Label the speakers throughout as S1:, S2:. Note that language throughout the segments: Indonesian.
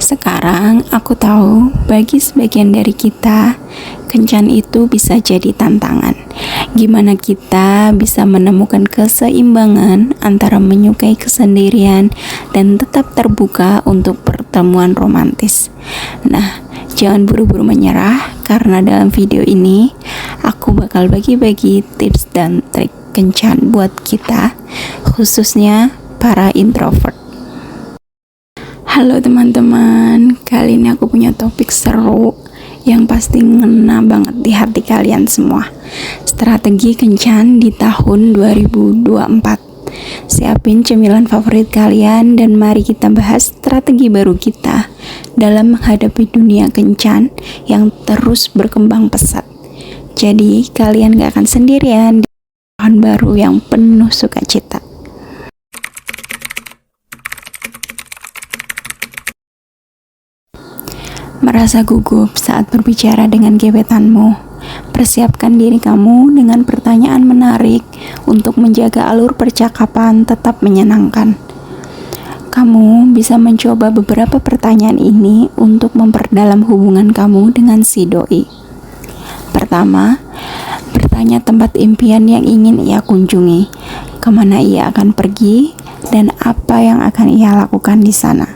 S1: Sekarang aku tahu bagi sebagian dari kita, kencan itu bisa jadi tantangan. Gimana kita bisa menemukan keseimbangan antara menyukai kesendirian dan tetap terbuka untuk pertemuan romantis. Nah, jangan buru-buru menyerah karena dalam video ini aku bakal bagi-bagi tips dan trik kencan buat kita, khususnya para introvert. Halo teman-teman, kali ini aku punya topik seru yang pasti ngena banget di hati kalian semua. Strategi kencan di tahun 2024. Siapin cemilan favorit kalian dan mari kita bahas strategi baru kita dalam menghadapi dunia kencan yang terus berkembang pesat. Jadi kalian gak akan sendirian di tahun baru yang penuh sukacita. Merasa gugup saat berbicara dengan gebetanmu? Persiapkan diri kamu dengan pertanyaan menarik untuk menjaga alur percakapan tetap menyenangkan. Kamu bisa mencoba beberapa pertanyaan ini untuk memperdalam hubungan kamu dengan si doi. Pertama, bertanya tempat impian yang ingin ia kunjungi, kemana ia akan pergi, dan apa yang akan ia lakukan di sana.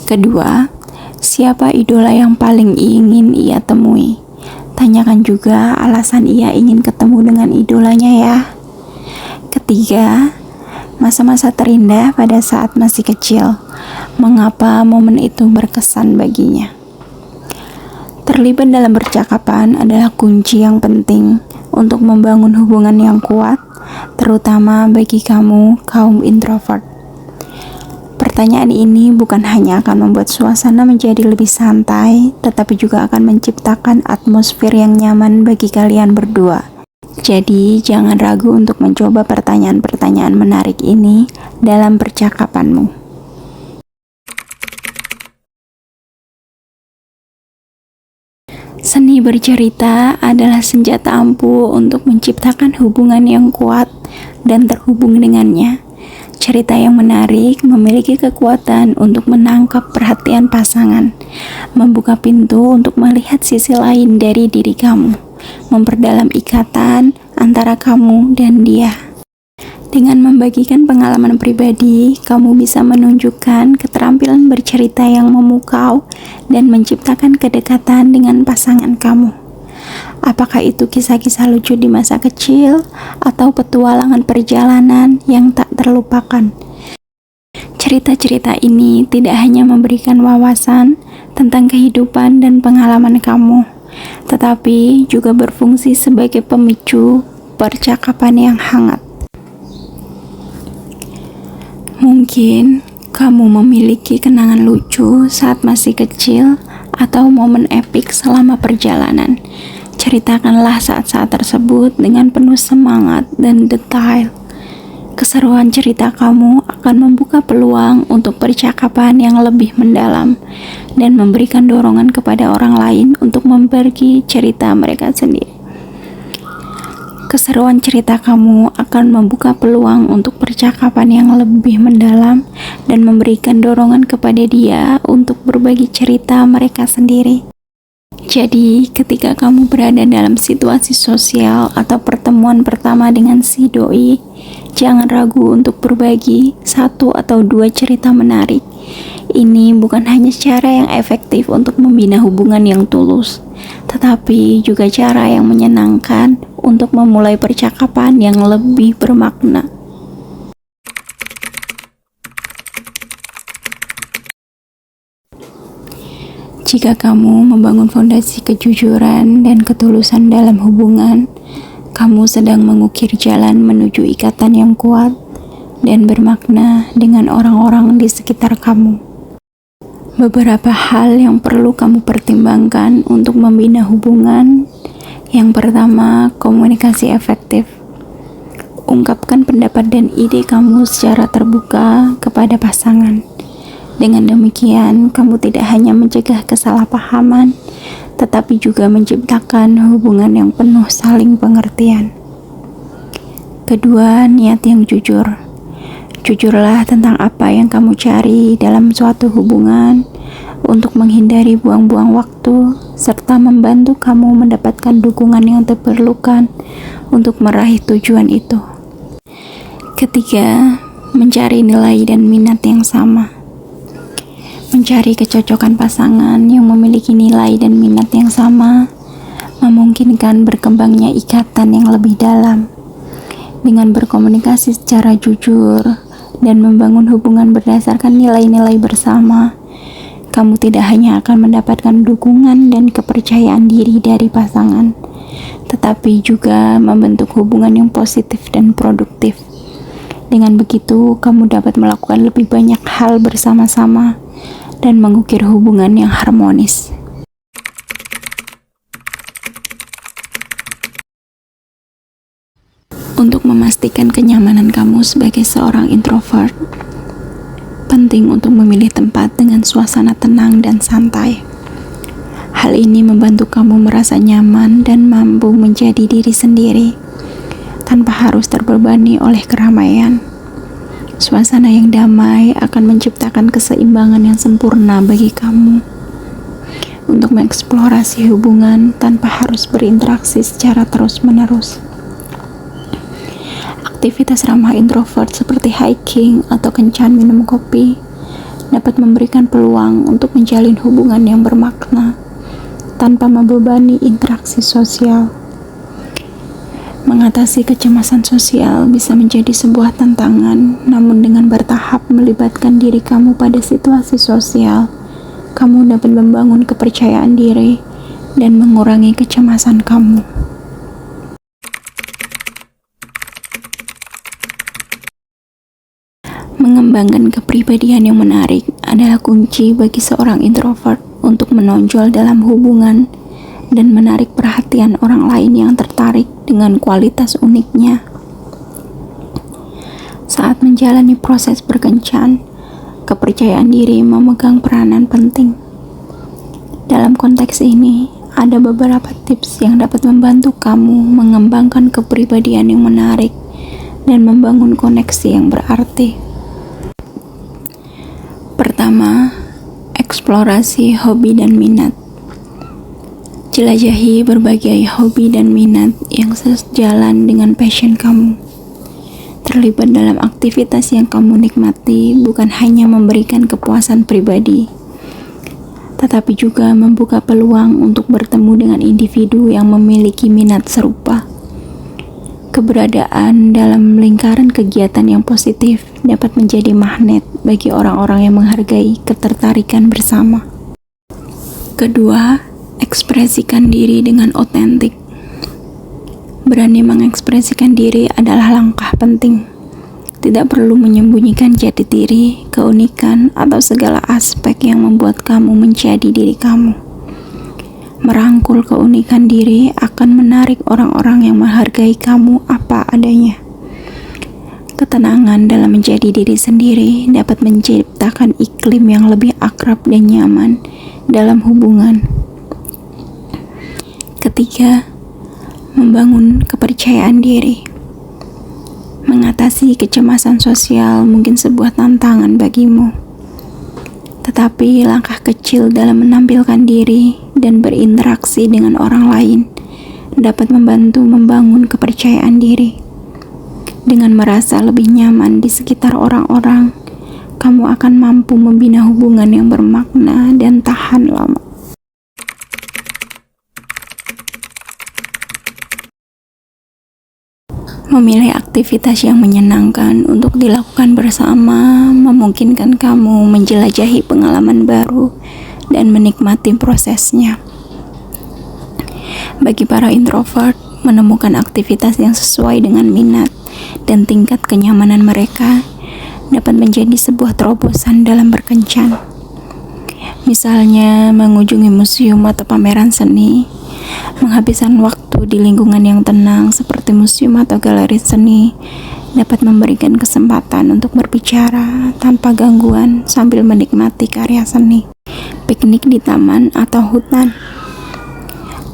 S1: Kedua, siapa idola yang paling ingin ia temui? Tanyakan juga alasan ia ingin ketemu dengan idolanya ya. Ketiga, masa-masa terindah pada saat masih kecil. Mengapa momen itu berkesan baginya? Terlibat dalam percakapan adalah kunci yang penting untuk membangun hubungan yang kuat, terutama bagi kamu kaum introvert. Pertanyaan ini bukan hanya akan membuat suasana menjadi lebih santai, tetapi juga akan menciptakan atmosfer yang nyaman bagi kalian berdua. Jadi, jangan ragu untuk mencoba pertanyaan-pertanyaan menarik ini dalam percakapanmu. Seni bercerita adalah senjata ampuh untuk menciptakan hubungan yang kuat dan terhubung dengannya. Cerita yang menarik memiliki kekuatan untuk menangkap perhatian pasangan, membuka pintu untuk melihat sisi lain dari diri kamu, memperdalam ikatan antara kamu dan dia. Dengan membagikan pengalaman pribadi, kamu bisa menunjukkan keterampilan bercerita yang memukau dan menciptakan kedekatan dengan pasangan kamu. Apakah itu kisah-kisah lucu di masa kecil atau petualangan perjalanan yang tak terlupakan? Cerita-cerita ini tidak hanya memberikan wawasan tentang kehidupan dan pengalaman kamu, tetapi juga berfungsi sebagai pemicu percakapan yang hangat. Mungkin kamu memiliki kenangan lucu saat masih kecil atau momen epik selama perjalanan. Ceritakanlah saat-saat tersebut dengan penuh semangat dan detail. Keseruan cerita kamu akan membuka peluang untuk percakapan yang lebih mendalam dan memberikan dorongan kepada orang lain untuk membagi cerita mereka sendiri. Keseruan cerita kamu akan membuka peluang untuk percakapan yang lebih mendalam dan memberikan dorongan kepada dia untuk berbagi cerita mereka sendiri. Jadi, ketika kamu berada dalam situasi sosial atau pertemuan pertama dengan si doi, jangan ragu untuk berbagi satu atau dua cerita menarik. Ini bukan hanya cara yang efektif untuk membina hubungan yang tulus, tetapi juga cara yang menyenangkan untuk memulai percakapan yang lebih bermakna. Jika kamu membangun fondasi kejujuran dan ketulusan dalam hubungan, kamu sedang mengukir jalan menuju ikatan yang kuat dan bermakna dengan orang-orang di sekitar kamu. Beberapa hal yang perlu kamu pertimbangkan untuk membina hubungan. Yang pertama, komunikasi efektif. Ungkapkan pendapat dan ide kamu secara terbuka kepada pasangan. Dengan demikian, kamu tidak hanya mencegah kesalahpahaman, tetapi juga menciptakan hubungan yang penuh saling pengertian. Kedua, niat yang jujur. Jujurlah tentang apa yang kamu cari dalam suatu hubungan untuk menghindari buang-buang waktu serta membantu kamu mendapatkan dukungan yang diperlukan untuk meraih tujuan itu. Ketiga, mencari nilai dan minat yang sama. Mencari kecocokan pasangan yang memiliki nilai dan minat yang sama memungkinkan berkembangnya ikatan yang lebih dalam. Dengan berkomunikasi secara jujur dan membangun hubungan berdasarkan nilai-nilai bersama, kamu tidak hanya akan mendapatkan dukungan dan kepercayaan diri dari pasangan, tetapi juga membentuk hubungan yang positif dan produktif. Dengan begitu, kamu dapat melakukan lebih banyak hal bersama-sama dan mengukir hubungan yang harmonis. Untuk memastikan kenyamanan kamu sebagai seorang introvert, penting untuk memilih tempat dengan suasana tenang dan santai. Hal ini membantu kamu merasa nyaman dan mampu menjadi diri sendiri tanpa harus terbebani oleh keramaian. Suasana yang damai akan menciptakan keseimbangan yang sempurna bagi kamu untuk mengeksplorasi hubungan tanpa harus berinteraksi secara terus-menerus. Aktivitas ramah introvert seperti hiking atau kencan minum kopi dapat memberikan peluang untuk menjalin hubungan yang bermakna tanpa membebani interaksi sosial. Mengatasi kecemasan sosial bisa menjadi sebuah tantangan, namun dengan bertahap melibatkan diri kamu pada situasi sosial, kamu dapat membangun kepercayaan diri dan mengurangi kecemasan kamu. Mengembangkan kepribadian yang menarik adalah kunci bagi seorang introvert untuk menonjol dalam hubungan dan menarik perhatian orang lain yang tertarik dengan kualitas uniknya. Saat menjalani proses berkencan, kepercayaan diri memegang peranan penting. Dalam konteks ini, ada beberapa tips yang dapat membantu kamu mengembangkan kepribadian yang menarik dan membangun koneksi yang berarti. Pertama, eksplorasi hobi dan minat. Jelajahi berbagai hobi dan minat yang sejalan dengan passion kamu. Terlibat dalam aktivitas yang kamu nikmati bukan hanya memberikan kepuasan pribadi, tetapi juga membuka peluang untuk bertemu dengan individu yang memiliki minat serupa. Keberadaan dalam lingkaran kegiatan yang positif dapat menjadi magnet bagi orang-orang yang menghargai ketertarikan bersama. Kedua, ekspresikan diri dengan otentik. Berani mengekspresikan diri adalah langkah penting. Tidak perlu menyembunyikan jati diri, keunikan, atau segala aspek yang membuat kamu menjadi diri kamu. Merangkul keunikan diri akan menarik orang-orang yang menghargai kamu apa adanya. Ketenangan dalam menjadi diri sendiri dapat menciptakan iklim yang lebih akrab dan nyaman dalam hubungan. Ketiga, membangun kepercayaan diri. Mengatasi kecemasan sosial mungkin sebuah tantangan bagimu. Tetapi langkah kecil dalam menampilkan diri dan berinteraksi dengan orang lain dapat membantu membangun kepercayaan diri. Dengan merasa lebih nyaman di sekitar orang-orang, kamu akan mampu membina hubungan yang bermakna dan tahan lama. Memilih aktivitas yang menyenangkan untuk dilakukan bersama memungkinkan kamu menjelajahi pengalaman baru dan menikmati prosesnya. Bagi para introvert, menemukan aktivitas yang sesuai dengan minat dan tingkat kenyamanan mereka dapat menjadi sebuah terobosan dalam berkencan. Misalnya, mengunjungi museum atau pameran seni, menghabiskan waktu di lingkungan yang tenang seperti museum atau galeri seni dapat memberikan kesempatan untuk berbicara tanpa gangguan sambil menikmati karya seni. Piknik di taman atau hutan,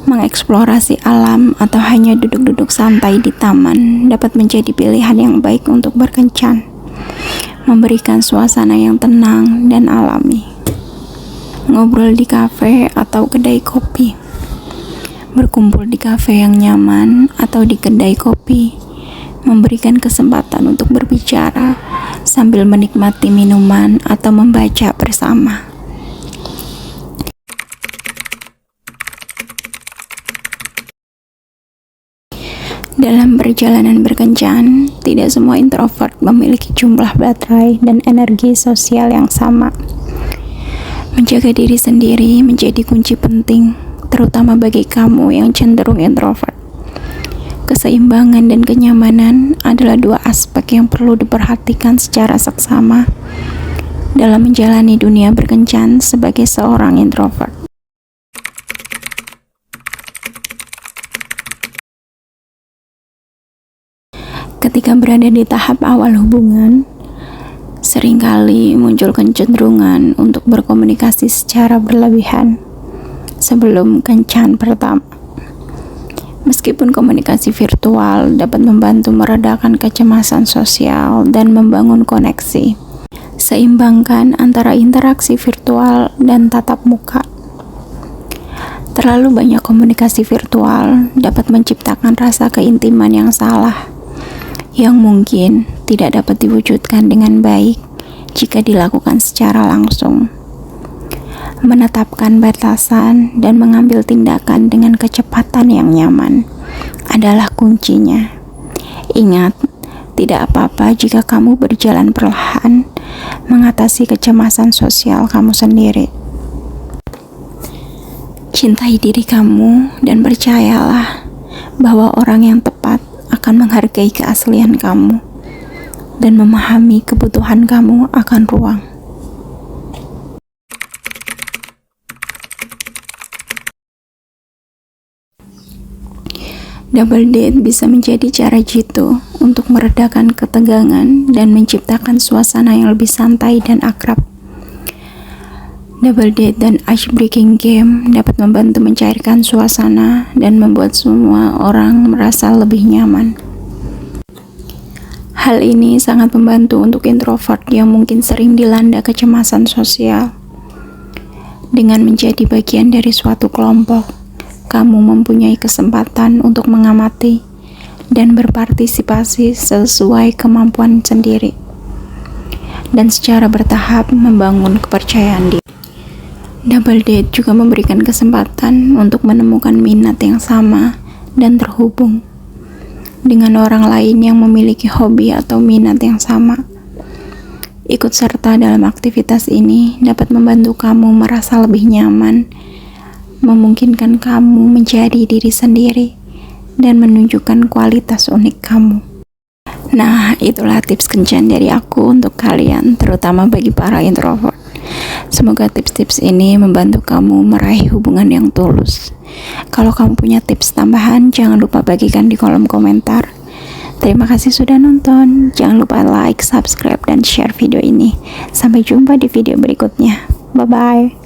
S1: mengeksplorasi alam atau hanya duduk-duduk santai di taman dapat menjadi pilihan yang baik untuk berkencan. memberikan suasana yang tenang dan alami. Ngobrol di kafe atau kedai kopi, berkumpul di kafe yang nyaman atau di kedai kopi, memberikan kesempatan untuk berbicara sambil menikmati minuman atau membaca bersama. Dalam perjalanan berkencan, tidak semua introvert memiliki jumlah baterai dan energi sosial yang sama. Menjaga diri sendiri menjadi kunci penting, terutama bagi kamu yang cenderung introvert. Keseimbangan dan kenyamanan adalah dua aspek yang perlu diperhatikan secara seksama dalam menjalani dunia berkencan sebagai seorang introvert. Ketika berada di tahap awal hubungan, seringkali muncul kecenderungan untuk berkomunikasi secara berlebihan sebelum kencan pertama. Meskipun komunikasi virtual dapat membantu meredakan kecemasan sosial dan membangun koneksi, seimbangkan antara interaksi virtual dan tatap muka. Terlalu banyak komunikasi virtual dapat menciptakan rasa keintiman yang salah, yang mungkin tidak dapat diwujudkan dengan baik jika dilakukan secara langsung. Menetapkan batasan dan mengambil tindakan dengan kecepatan yang nyaman adalah kuncinya. Ingat, tidak apa-apa jika kamu berjalan perlahan mengatasi kecemasan sosial kamu sendiri. Cintai diri kamu dan percayalah bahwa orang yang tepat akan menghargai keaslian kamu dan memahami kebutuhan kamu akan ruang. Double date bisa menjadi cara jitu untuk meredakan ketegangan dan menciptakan suasana yang lebih santai dan akrab. Double date dan ice breaking game dapat membantu mencairkan suasana dan membuat semua orang merasa lebih nyaman. Hal ini sangat membantu untuk introvert yang mungkin sering dilanda kecemasan sosial. Dengan menjadi bagian dari suatu kelompok, kamu mempunyai kesempatan untuk mengamati dan berpartisipasi sesuai kemampuan sendiri, dan secara bertahap membangun kepercayaan diri. Double date juga memberikan kesempatan untuk menemukan minat yang sama dan terhubung dengan orang lain yang memiliki hobi atau minat yang sama. Ikut serta dalam aktivitas ini dapat membantu kamu merasa lebih nyaman, memungkinkan kamu menjadi diri sendiri, dan menunjukkan kualitas unik kamu. Nah, itulah tips kencan dari aku untuk kalian, terutama bagi para introvert. Semoga tips-tips ini membantu kamu meraih hubungan yang tulus. Kalau kamu punya tips tambahan, jangan lupa bagikan di kolom komentar. Terima kasih sudah nonton. Jangan lupa like, subscribe, dan share video ini. Sampai jumpa di video berikutnya. Bye-bye.